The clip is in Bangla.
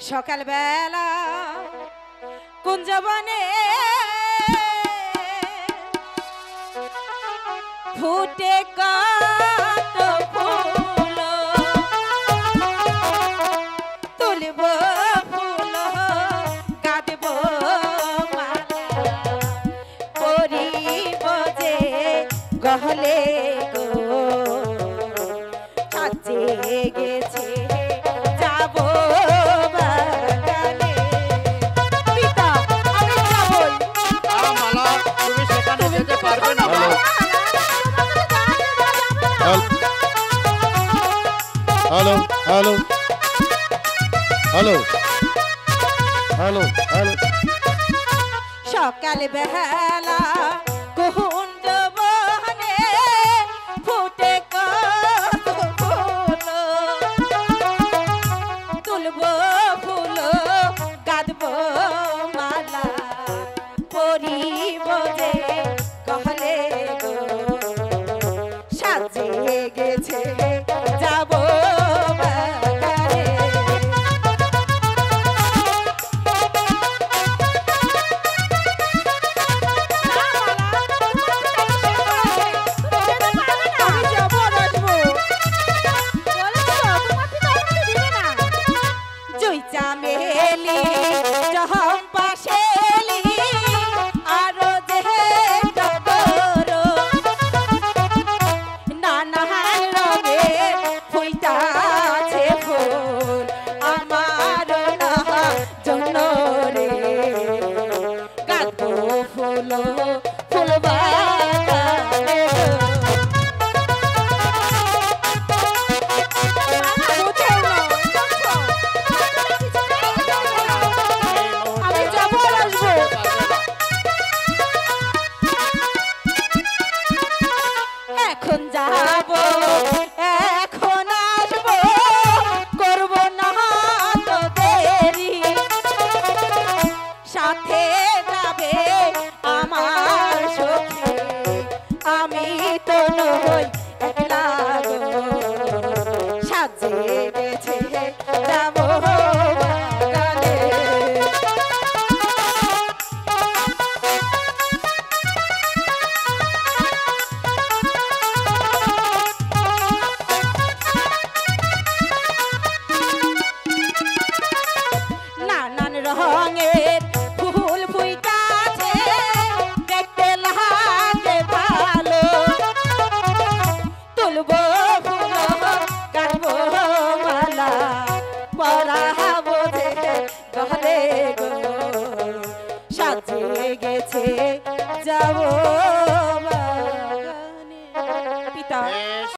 সকাল বেলা কুঞ্জবনে ফুটে কত ফুল তুলব ফুল গাঁদব মালা পরিব যে গহলে গো সাজে গেছে যাব বাগানে পিতা আমি যাবই মালা তুমি সেখানে যেতে পারবে না hello hello hello hello hello সকাল বেলা কুঞ্জ বনে ফুটে কত ফুল তুলব ফুল গাঁদব মালা পরিব যে গহলে গো সাজে গেছে যাব বাগানে চামেলি চম্পা শেলি আরো যে টগর নানান রঙের ফুইতাছে ফুল আমার না জন্য রে গাঁদব ফুল ফুল বাগানে এখন যাব এখন আসব করব না তো দেরি সাথে যাবে আমার সখী আমি তো নই একলা গো সাজে গেছে যাব বাগানে নানান রঙের ফুল ফুইটাছে দেখতে লাগে ভালো তুলব ফুল গাঁদব মালা পরাবো যে গহলে গো সাজে গেছে যাব